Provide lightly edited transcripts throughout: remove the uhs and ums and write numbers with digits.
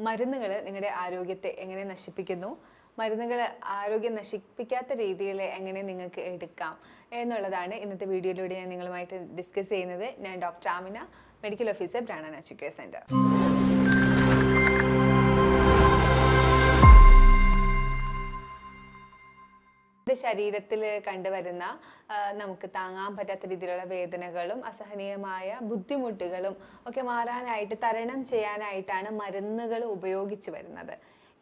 മരുന്നുകൾ നിങ്ങളുടെ ആരോഗ്യത്തെ എങ്ങനെ നശിപ്പിക്കുന്നു, മരുന്നുകൾ ആരോഗ്യം നശിപ്പിക്കാത്ത രീതിയിൽ എങ്ങനെ നിങ്ങൾക്ക് എടുക്കാം എന്നുള്ളതാണ് ഇന്നത്തെ വീഡിയോയിലൂടെ ഞാൻ നിങ്ങളുമായിട്ട് ഡിസ്കസ് ചെയ്യുന്നത്. ഞാൻ doctor Amina, medical officer Prana natural care centre. ശരീരത്തിൽ കണ്ടുവരുന്ന നമുക്ക് താങ്ങാൻ പറ്റാത്ത രീതിയിലുള്ള വേദനകളും അസഹനീയമായ ബുദ്ധിമുട്ടുകളും ഒക്കെ മാറാനായിട്ട്, തരണം ചെയ്യാനായിട്ടാണ് മരുന്നുകൾ ഉപയോഗിച്ച് വരുന്നത്.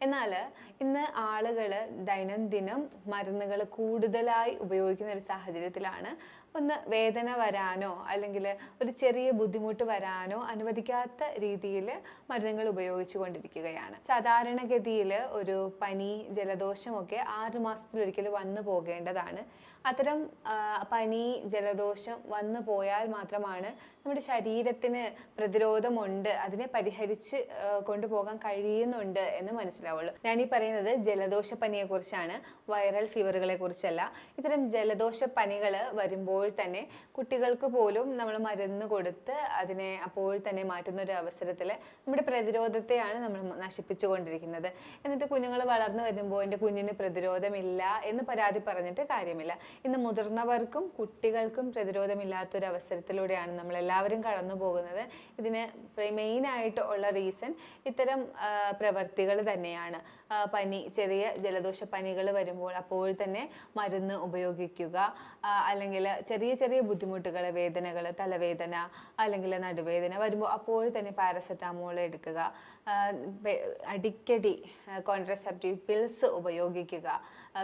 എന്നാൽ ഇന്ന് ആളുകൾ ദൈനംദിനം മരുന്നുകൾ കൂടുതലായി ഉപയോഗിക്കുന്ന ഒരു സാഹചര്യത്തിലാണ് ഒന്ന് വേദന വരാനോ അല്ലെങ്കിൽ ഒരു ചെറിയ ബുദ്ധിമുട്ട് വരാനോ അനുവദിക്കാത്ത രീതിയിൽ മരുന്നുകൾ ഉപയോഗിച്ചു കൊണ്ടിരിക്കുകയാണ്. സാധാരണഗതിയിൽ ഒരു പനി, ജലദോഷമൊക്കെ 6 മാസത്തിലൊരിക്കൽ വന്നു പോകേണ്ടതാണ്. അത്തരം പനി, ജലദോഷം വന്നു പോയാൽ മാത്രമാണ് നമ്മുടെ ശരീരത്തിന് പ്രതിരോധമുണ്ട്, അതിനെ പരിഹരിച്ച് കൊണ്ടുപോകാൻ കഴിയുന്നുണ്ട് എന്ന് മനസ്സിലാവുള്ളൂ. ഞാനീ പറയുന്നത് ജലദോഷ പനിയെ കുറിച്ചാണ്, വൈറൽ ഫീവറുകളെ കുറിച്ചല്ല. ഇത്തരം ജലദോഷ പനികൾ വരുമ്പോൾ തന്നെ കുട്ടികൾക്ക് പോലും നമ്മൾ മരുന്ന് കൊടുത്ത് അതിനെ അപ്പോൾ തന്നെ മാറ്റുന്ന ഒരു അവസരത്തിൽ നമ്മുടെ പ്രതിരോധത്തെയാണ് നമ്മൾ നശിപ്പിച്ചു കൊണ്ടിരിക്കുന്നത്. എന്നിട്ട് കുഞ്ഞുങ്ങൾ വളർന്നു വരുമ്പോൾ എൻ്റെ കുഞ്ഞിന് പ്രതിരോധമില്ല എന്ന് പരാതി പറഞ്ഞിട്ട് കാര്യമില്ല. ഇന്ന് മുതിർന്നവർക്കും കുട്ടികൾക്കും പ്രതിരോധമില്ലാത്തൊരു അവസരത്തിലൂടെയാണ് നമ്മളെല്ലാവരും കടന്നു പോകുന്നത്. ഇതിന് മെയിനായിട്ട് ഉള്ള റീസൺ ഇത്തരം പ്രവർത്തികൾ തന്നെയാണ്. പനി, ചെറിയ ജലദോഷ പനികൾ വരുമ്പോൾ അപ്പോൾ തന്നെ മരുന്ന് ഉപയോഗിക്കുക, അല്ലെങ്കിൽ ചെറിയ ചെറിയ ബുദ്ധിമുട്ടുകൾ, വേദനകൾ, തലവേദന അല്ലെങ്കിൽ നടുവേദന വരുമ്പോൾ അപ്പോൾ തന്നെ പാരസെറ്റാമോൾ എടുക്കുക, അടിക്കടി കോൺട്രസെപ്റ്റീവ് പിൽസ് ഉപയോഗിക്കുക,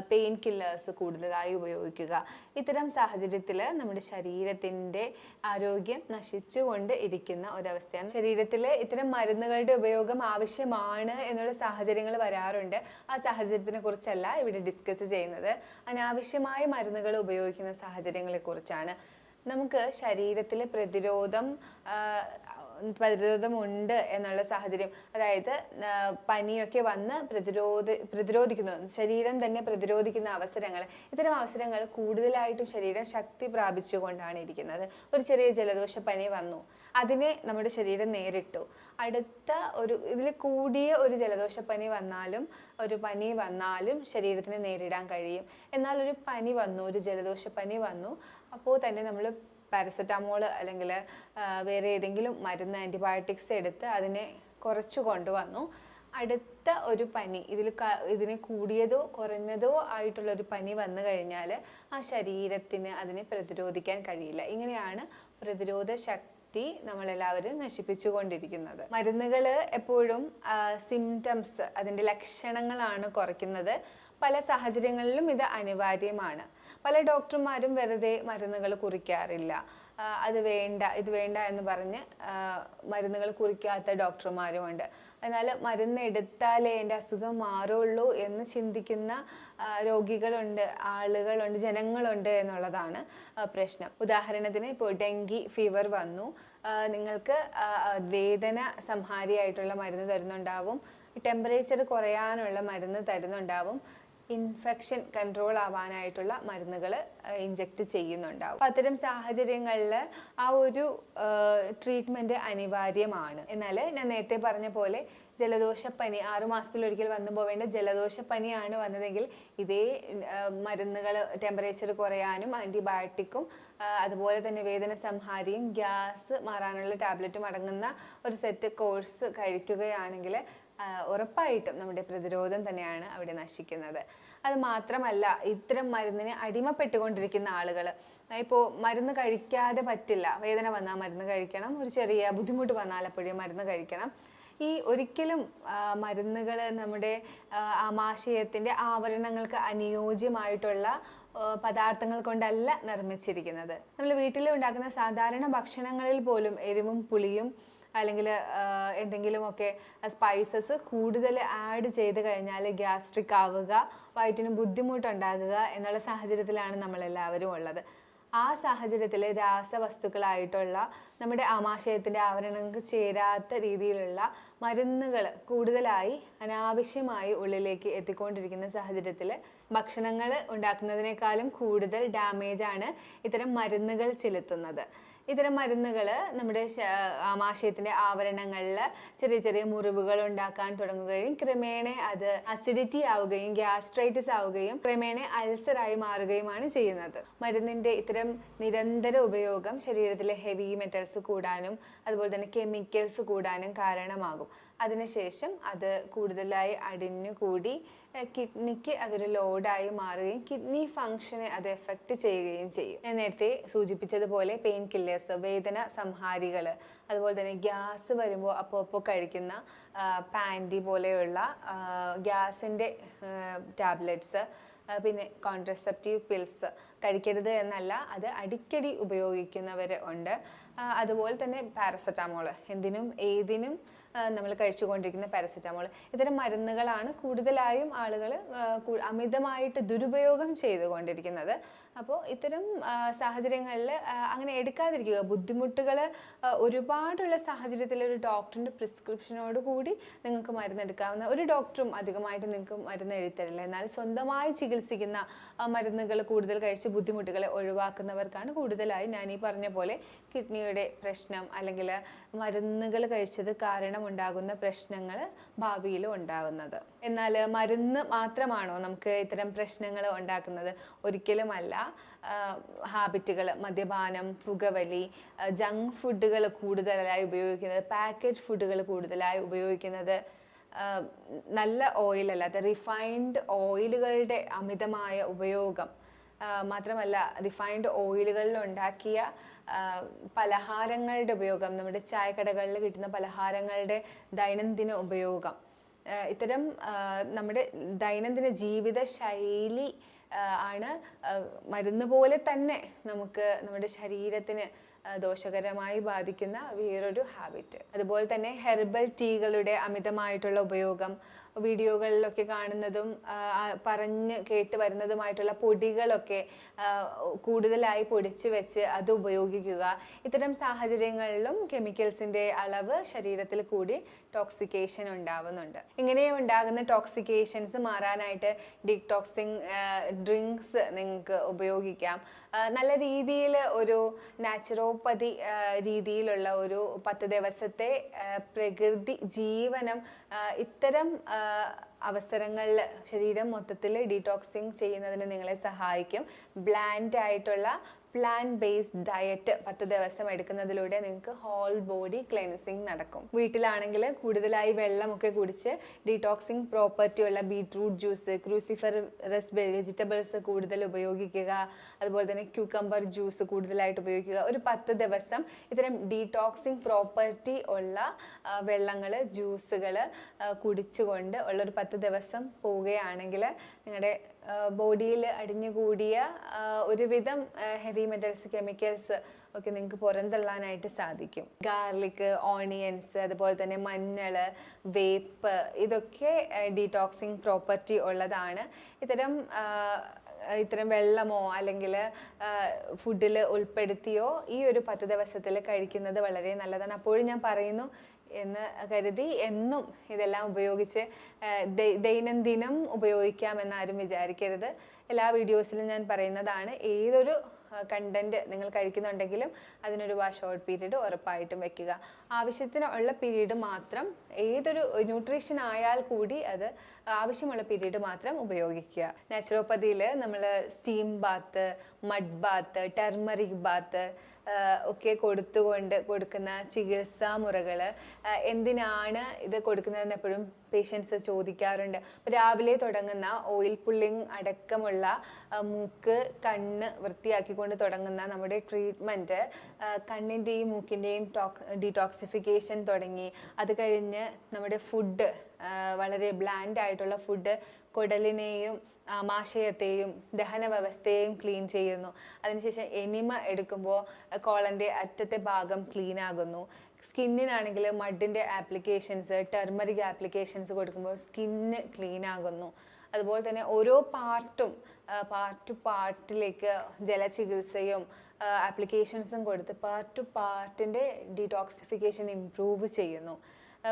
പെയിൻ കില്ലേഴ്സ് കൂടുതലായി ഉപയോഗിക്കുക. ഇത്തരം സാഹചര്യത്തിൽ നമ്മുടെ ശരീരത്തിൻ്റെ ആരോഗ്യം നശിച്ചുകൊണ്ട് ഇരിക്കുന്ന ഒരവസ്ഥയാണ്. ശരീരത്തിൽ ഇത്തരം മരുന്നുകളുടെ ഉപയോഗം ആവശ്യമാണ് എന്നുള്ള സാഹചര്യങ്ങൾ വരാറുണ്ട്. ആ സാഹചര്യത്തിനെ കുറിച്ചല്ല ഇവിടെ ഡിസ്കസ് ചെയ്യുന്നത്. അനാവശ്യമായ മരുന്നുകൾ ഉപയോഗിക്കുന്ന സാഹചര്യങ്ങളെ കുറിച്ചാണ്. നമുക്ക് ശരീരത്തിൽ പ്രതിരോധമുണ്ട് എന്നുള്ള സാഹചര്യം, അതായത് പനിയൊക്കെ വന്ന് പ്രതിരോധിക്കുന്നു, ശരീരം തന്നെ പ്രതിരോധിക്കുന്ന അവസരങ്ങൾ, ഇത്തരം അവസരങ്ങൾ കൂടുതലായിട്ടും ശരീരം ശക്തി പ്രാപിച്ചുകൊണ്ടാണ് ഇരിക്കുന്നത്. ഒരു ചെറിയ ജലദോഷ പനി വന്നു, അതിനെ നമ്മുടെ ശരീരം നേരിട്ടു. അടുത്ത ഇതിൽ കൂടിയ ഒരു ജലദോഷ പനി വന്നാലും ശരീരത്തിന് നേരിടാൻ കഴിയും. എന്നാൽ ഒരു പനി വന്നു, ഒരു ജലദോഷ പനി വന്നു, അപ്പോൾ തന്നെ നമ്മൾ പാരസെറ്റാമോൾ അല്ലെങ്കിൽ വേറെ ഏതെങ്കിലും മരുന്ന്, ആൻറ്റിബയോട്ടിക്സ് എടുത്ത് അതിനെ കുറച്ചു കൊണ്ടുവന്നു. അടുത്ത ഒരു പനി, ഇതിന് കൂടിയതോ കുറഞ്ഞതോ ആയിട്ടുള്ളൊരു പനി വന്നു കഴിഞ്ഞാൽ ആ ശരീരത്തിന് അതിനെ പ്രതിരോധിക്കാൻ കഴിയില്ല. ഇങ്ങനെയാണ് പ്രതിരോധ ശക്തി നമ്മളെല്ലാവരും നശിപ്പിച്ചു കൊണ്ടിരിക്കുന്നത്. മരുന്നുകൾ എപ്പോഴും സിംറ്റംസ്, അതിൻ്റെ ലക്ഷണങ്ങളാണ് കുറയ്ക്കുന്നത്. പല സാഹചര്യങ്ങളിലും ഇത് അനിവാര്യമാണ്. പല ഡോക്ടർമാരും വെറുതെ മരുന്നുകൾ കുറിക്കാറില്ല. ഇത് വേണ്ട എന്ന് പറഞ്ഞ് മരുന്നുകൾ കുറിക്കാത്ത ഡോക്ടർമാരുമുണ്ട്. എന്നാൽ മരുന്ന് എടുത്താലേ എൻ്റെ അസുഖം മാറുള്ളൂ എന്ന് ചിന്തിക്കുന്ന രോഗികളുണ്ട്, ജനങ്ങളുണ്ട് എന്നുള്ളതാണ് പ്രശ്നം. ഉദാഹരണത്തിന് ഇപ്പോൾ ഡെങ്കി ഫീവർ വന്നു, നിങ്ങൾക്ക് വേദന സംഹാരിയായിട്ടുള്ള മരുന്ന് തരുന്നുണ്ടാവും, ടെമ്പറേച്ചർ കുറയാനുള്ള മരുന്ന് തരുന്നുണ്ടാവും, ഇൻഫെക്ഷൻ കൺട്രോൾ ആവാനായിട്ടുള്ള മരുന്നുകൾ ഇഞ്ചെക്റ്റ് ചെയ്യുന്നുണ്ടാവും. അപ്പം അത്തരം സാഹചര്യങ്ങളിൽ ആ ഒരു ട്രീറ്റ്മെൻറ്റ് അനിവാര്യമാണ്. എന്നാൽ ഞാൻ നേരത്തെ പറഞ്ഞ പോലെ ജലദോഷപ്പനി 6 മാസത്തിലൊരിക്കൽ വന്നു പോവേണ്ട ജലദോഷപ്പനിയാണ് വന്നതെങ്കിൽ ഇതേ മരുന്നുകൾ ടെമ്പറേച്ചർ കുറയാനും ആൻറ്റിബയോട്ടിക്കും അതുപോലെ തന്നെ വേദന സംഹാരിയും ഗ്യാസ് മാറാനുള്ള ടാബ്ലറ്റും അടങ്ങുന്ന ഒരു സെറ്റ് കോഴ്സ് കഴിക്കുകയാണെങ്കിൽ ഉറപ്പായിട്ടും നമ്മുടെ പ്രതിരോധം തന്നെയാണ് അവിടെ നശിക്കുന്നത്. അത് മാത്രമല്ല, ഇത്തരം മരുന്നിന് അടിമപ്പെട്ടുകൊണ്ടിരിക്കുന്ന ആളുകൾ, ഇപ്പോൾ മരുന്ന് കഴിക്കാതെ പറ്റില്ല, വേദന വന്നാൽ മരുന്ന് കഴിക്കണം, ഒരു ചെറിയ ബുദ്ധിമുട്ട് വന്നാൽ അപ്പോഴും മരുന്ന് കഴിക്കണം. ഒരിക്കലും മരുന്നുകൾ നമ്മുടെ ആമാശയത്തിൻ്റെ ആവരണങ്ങൾക്ക് അനുയോജ്യമായിട്ടുള്ള പദാർത്ഥങ്ങൾ കൊണ്ടല്ല നിർമ്മിച്ചിരിക്കുന്നത്. നമ്മൾ വീട്ടിൽ ഉണ്ടാക്കുന്ന സാധാരണ ഭക്ഷണങ്ങളിൽ പോലും എരിവും പുളിയും അല്ലെങ്കിൽ എന്തെങ്കിലുമൊക്കെ സ്പൈസസ് കൂടുതൽ ആഡ് ചെയ്ത് കഴിഞ്ഞാൽ ഗ്യാസ്ട്രിക് ആവുക, വയറ്റിന് ബുദ്ധിമുട്ടുണ്ടാകുക എന്നുള്ള സാഹചര്യത്തിലാണ് നമ്മളെല്ലാവരും ഉള്ളത്. ആ സാഹചര്യത്തിൽ രാസവസ്തുക്കളായിട്ടുള്ള നമ്മുടെ ആമാശയത്തിൻ്റെ ആവരണങ്ങൾക്ക് ചേരാത്ത രീതിയിലുള്ള മരുന്നുകൾ കൂടുതലായി അനാവശ്യമായി ഉള്ളിലേക്ക് എത്തിക്കൊണ്ടിരിക്കുന്ന സാഹചര്യത്തിൽ ഭക്ഷണങ്ങൾ ഉണ്ടാക്കുന്നതിനേക്കാളും കൂടുതൽ ഡാമേജാണ് ഇത്തരം മരുന്നുകൾ ചെലുത്തുന്നത്. ഇത്തരം മരുന്നുകൾ നമ്മുടെ ആമാശയത്തിൻ്റെ ആവരണങ്ങളിൽ ചെറിയ ചെറിയ മുറിവുകൾ ഉണ്ടാക്കാൻ തുടങ്ങുകയും ക്രമേണ അത് അസിഡിറ്റി ആവുകയും ഗ്യാസ്ട്രൈറ്റിസ് ആവുകയും ക്രമേണ അൾസറായി മാറുകയുമാണ് ചെയ്യുന്നത്. മരുന്നിൻ്റെ ഇത്തരം നിരന്തര ഉപയോഗം ശരീരത്തിലെ ഹെവി മെറ്റൽസ് കൂടാനും അതുപോലെ തന്നെ കെമിക്കൽസ് കൂടാനും കാരണമാകും. അതിനുശേഷം അത് കൂടുതലായി അടിഞ്ഞുകൂടി കിഡ്നിക്ക് അതൊരു ലോഡായി മാറുകയും കിഡ്നി ഫങ്ഷനെ അത് എഫക്റ്റ് ചെയ്യുകയും ചെയ്യും. ഞാൻ നേരത്തെ സൂചിപ്പിച്ചതുപോലെ പെയിൻ കില്ലേഴ്സ്, വേദന സംഹാരികൾ, അതുപോലെ തന്നെ ഗ്യാസ് വരുമ്പോൾ അപ്പോൾ കഴിക്കുന്ന പാൻറ്റി പോലെയുള്ള ഗ്യാസിൻ്റെ ടാബ്ലറ്റ്സ്, പിന്നെ കോൺട്രസെപ്റ്റീവ് പിൽസ് കഴിക്കരുത് എന്നല്ല, അത് അടിക്കടി ഉപയോഗിക്കുന്നവർ ഉണ്ട്. അതുപോലെ തന്നെ പാരസെറ്റാമോൾ, എന്തിനും ഏതിനും നമ്മൾ കഴിച്ചുകൊണ്ടിരിക്കുന്ന പാരസെറ്റാമോൾ, ഇത്തരം മരുന്നുകളാണ് കൂടുതലായും ആളുകൾ അമിതമായിട്ട് ദുരുപയോഗം ചെയ്തുകൊണ്ടിരിക്കുന്നത്. അപ്പോൾ ഇത്തരം സാഹചര്യങ്ങളിൽ അങ്ങനെ എടുക്കാതിരിക്കുക. ബുദ്ധിമുട്ടുകൾ ഒരുപാടുള്ള സാഹചര്യത്തിൽ ഒരു ഡോക്ടറിൻ്റെ പ്രിസ്ക്രിപ്ഷനോട് കൂടി നിങ്ങൾക്ക് മരുന്നെടുക്കാവുന്ന, ഒരു ഡോക്ടറും അധികമായിട്ട് നിങ്ങൾക്ക് മരുന്ന് എഴുതിത്തരില്ല. എന്നാൽ സ്വന്തമായി ചികിത്സിക്കുന്ന മരുന്നുകൾ കൂടുതൽ കഴിച്ച് ബുദ്ധിമുട്ടുകളെ ഒഴിവാക്കുന്നവർക്കാണ് കൂടുതലായി ഞാൻ ഈ പറഞ്ഞ പോലെ കിഡ്നിയുടെ പ്രശ്നം അല്ലെങ്കിൽ മരുന്നുകൾ കഴിച്ചത് കാരണം ഉണ്ടാകുന്ന പ്രശ്നങ്ങൾ ഭാവിയിലും ഉണ്ടാവുന്നത്. എന്നാൽ മരുന്ന് മാത്രമാണോ നമുക്ക് ഇത്തരം പ്രശ്നങ്ങൾ ഉണ്ടാക്കുന്നത്? ഒരിക്കലുമല്ല. ഹാബിറ്റുകൾ, മദ്യപാനം, പുകവലി, ജങ്ക് ഫുഡുകൾ കൂടുതലായി ഉപയോഗിക്കുന്നത്, പാക്കറ്റ് ഫുഡുകൾ കൂടുതലായി ഉപയോഗിക്കുന്നത്, നല്ല ഓയിലല്ലാത്ത റിഫൈൻഡ് ഓയിലുകളുടെ അമിതമായ ഉപയോഗം, മാത്രമല്ല റിഫൈൻഡ് ഓയിലുകളിൽ ഉണ്ടാക്കിയ പലഹാരങ്ങളുടെ ഉപയോഗം, നമ്മുടെ ചായക്കടകളിൽ കിട്ടുന്ന പലഹാരങ്ങളുടെ ദൈനംദിന ഉപയോഗം, ഇത്തരം നമ്മുടെ ദൈനംദിന ജീവിത ശൈലി ആണ് മരുന്ന് പോലെ തന്നെ നമുക്ക് നമ്മുടെ ശരീരത്തിന് ദോഷകരമായി ബാധിക്കുന്ന വേറൊരു ഹാബിറ്റ്. അതുപോലെ തന്നെ ഹെർബൽ ടീകളുടെ അമിതമായിട്ടുള്ള ഉപയോഗം, വീഡിയോകളിലൊക്കെ കാണുന്നതും പറഞ്ഞ് കേട്ട് വരുന്നതുമായിട്ടുള്ള പൊടികളൊക്കെ കൂടുതലായി പൊടിച്ച് വെച്ച് അത് ഉപയോഗിക്കുക. ഇത്തരം സാഹചര്യങ്ങളിലും കെമിക്കൽസിൻ്റെ അളവ് ശരീരത്തിൽ കൂടി ടോക്സിക്കേഷൻ ഉണ്ടാവുന്നുണ്ട്. ഇങ്ങനെ ഉണ്ടാകുന്ന ടോക്സിക്കേഷൻസ് മാറാനായിട്ട് ഡീടോക്സിങ് ഡ്രിങ്ക്സ് നിങ്ങൾക്ക് ഉപയോഗിക്കാം. നല്ല രീതിയിൽ ഒരു നാച്ചുറോപ്പതി രീതിയിലുള്ള ഒരു 10 ദിവസത്തെ പ്രകൃതി ജീവനം ഇത്തരം അവസരങ്ങളിൽ ശരീരം മൊത്തത്തിൽ ഡീടോക്സിങ് ചെയ്യുന്നതിന് നിങ്ങളെ സഹായിക്കും. ബ്ലാൻഡ് ആയിട്ടുള്ള പ്ലാന്റ് ബേസ്ഡ് ഡയറ്റ് 10 ദിവസം എടുക്കുന്നതിലൂടെ നിങ്ങൾക്ക് ഹോൾ ബോഡി ക്ലെൻസിങ് നടക്കും. വീട്ടിലാണെങ്കിൽ കൂടുതലായി വെള്ളമൊക്കെ കുടിച്ച് ഡീടോക്സിങ് പ്രോപ്പർട്ടി ഉള്ള ബീട്രൂട്ട് ജ്യൂസ്, ക്രൂസിഫറസ് വെജിറ്റബിൾസ് കൂടുതൽ ഉപയോഗിക്കുക. അതുപോലെ തന്നെ ക്യൂക്കമ്പർ ജ്യൂസ് കൂടുതലായിട്ട് ഉപയോഗിക്കുക. ഒരു 10 ദിവസം ഇത്തരം ഡീടോക്സിങ് പ്രോപ്പർട്ടി ഉള്ള വെള്ളങ്ങൾ, ജ്യൂസുകൾ കുടിച്ചുകൊണ്ട് ഉള്ളൊരു 10 ദിവസം പോവുകയാണെങ്കിൽ നിങ്ങളുടെ ബോഡിയിൽ അടിഞ്ഞുകൂടിയ ഒരുവിധം ഹെവി മെറ്റൽസ്, കെമിക്കൽസ് ഒക്കെ നിങ്ങൾക്ക് പുറന്തള്ളാനായിട്ട് സാധിക്കും. ഗാർലിക്, ഓണിയൻസ്, അതുപോലെ തന്നെ മഞ്ഞൾ, വേപ്പ്, ഇതൊക്കെ ഡീടോക്സിങ് പ്രോപ്പർട്ടി ഉള്ളതാണ്. ഇത്തരം വെള്ളമോ അല്ലെങ്കിൽ ഫുഡിൽ ഉൾപ്പെടുത്തിയോ ഈ ഒരു 10 ദിവസത്തിൽ കഴിക്കുന്നത് വളരെ നല്ലതാണ്. അപ്പോഴും ഞാൻ പറയുന്നു എന്ന് കരുതി എന്നും ഇതെല്ലാം ഉപയോഗിച്ച് ദൈനംദിനം ഉപയോഗിക്കാമെന്നാരും വിചാരിക്കരുത്. എല്ലാ വീഡിയോസിലും ഞാൻ പറയുന്നതാണ്, ഏതൊരു കണ്ടന്റ് നിങ്ങൾ കഴിക്കുന്നുണ്ടെങ്കിലും അതിനൊരു ഷോർട്ട് പീരീഡ് ഉറപ്പായിട്ടും വെക്കുക. ആവശ്യത്തിനുള്ള പീരീഡ് മാത്രം, ഏതൊരു ന്യൂട്രീഷൻ ആയാൽ കൂടി അത് ആവശ്യമുള്ള പീരീഡ് മാത്രം ഉപയോഗിക്കുക. നാച്ചുറോപ്പതിയിൽ നമ്മൾ steam bath, mud bath, turmeric bath ഒക്കെ കൊടുക്കുന്ന ചികിത്സാ മുറകൾ, എന്തിനാണ് ഇത് കൊടുക്കുന്നതെന്ന് എപ്പോഴും പേഷ്യൻസ് ചോദിക്കാറുണ്ട്. രാവിലെ തുടങ്ങുന്ന ഓയിൽ പുള്ളിങ് അടക്കമുള്ള മൂക്ക്, കണ്ണ് വൃത്തിയാക്കിക്കൊണ്ട് തുടങ്ങുന്ന നമ്മുടെ ട്രീറ്റ്മെൻറ്റ് കണ്ണിൻ്റെയും മൂക്കിൻ്റെയും ഡീടോക്സിഫിക്കേഷൻ തുടങ്ങി, അത് കഴിഞ്ഞ് നമ്മുടെ ഫുഡ്, വളരെ ബ്ലാൻഡ് ആയിട്ടുള്ള ഫുഡ് കുടലിനെയും ആമാശയത്തെയും ദഹന വ്യവസ്ഥയെയും ക്ലീൻ ചെയ്യുന്നു. അതിനുശേഷം എനിമ എടുക്കുമ്പോൾ കോളൻ്റെ അറ്റത്തെ ഭാഗം ക്ലീൻ ആകുന്നു. സ്കിന്നിനാണെങ്കിൽ മഡിൻ്റെ ആപ്ലിക്കേഷൻസ്, ടെർമറിക് ആപ്ലിക്കേഷൻസ് കൊടുക്കുമ്പോൾ സ്കിന്ന് ക്ലീൻ ആകുന്നു. അതുപോലെ തന്നെ ഓരോ പാർട്ടിലേക്ക് ജലചികിത്സയും ആപ്ലിക്കേഷൻസും കൊടുത്ത് പാർട്ടിൻ്റെ ഡീടോക്സിഫിക്കേഷൻ ഇംപ്രൂവ് ചെയ്യുന്നു.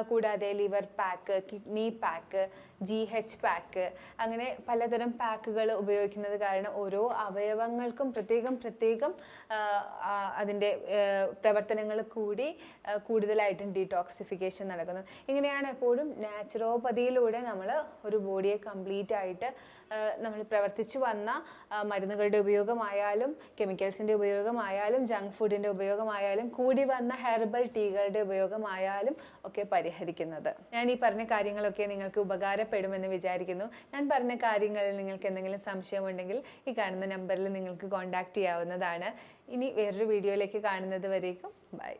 കൂടാതെ liver pack, kidney pack, GH pack, അങ്ങനെ പലതരം പാക്കുകൾ ഉപയോഗിക്കുന്നത് കാരണം ഓരോ അവയവങ്ങൾക്കും പ്രത്യേകം അതിൻ്റെ പ്രവർത്തനങ്ങൾ കൂടി കൂടുതലായിട്ടും ഡീടോക്സിഫിക്കേഷൻ നടക്കുന്നു. ഇങ്ങനെയാണ് എപ്പോഴും നാച്ചുറോപ്പതിയിലൂടെ നമ്മൾ ഒരു ബോഡിയെ കംപ്ലീറ്റ് ആയിട്ട് നമ്മൾ പ്രവർത്തിച്ചു വന്ന മരുന്നുകളുടെ ഉപയോഗമായാലും കെമിക്കൽസിൻ്റെ ഉപയോഗമായാലും ജങ്ക് ഫുഡിൻ്റെ ഉപയോഗമായാലും കൂടി വന്ന ഹെർബൽ ടീകളുടെ ഉപയോഗമായാലും ഒക്കെ പരിഹരിക്കുന്നത്. ഞാൻ ഈ പറഞ്ഞ കാര്യങ്ങളൊക്കെ നിങ്ങൾക്ക് ഉപകാരപ്പെടുമെന്ന് വിചാരിക്കുന്നു. ഞാൻ പറഞ്ഞ കാര്യങ്ങളിൽ നിങ്ങൾക്ക് എന്തെങ്കിലും സംശയമുണ്ടെങ്കിൽ ഈ കാണുന്ന നമ്പറിൽ നിങ്ങൾക്ക് കോൺടാക്റ്റ് ചെയ്യാവുന്നതാണ്. ഇനി വേറൊരു വീഡിയോയിലേക്ക് കാണുന്നത് വരേക്കും ബൈ.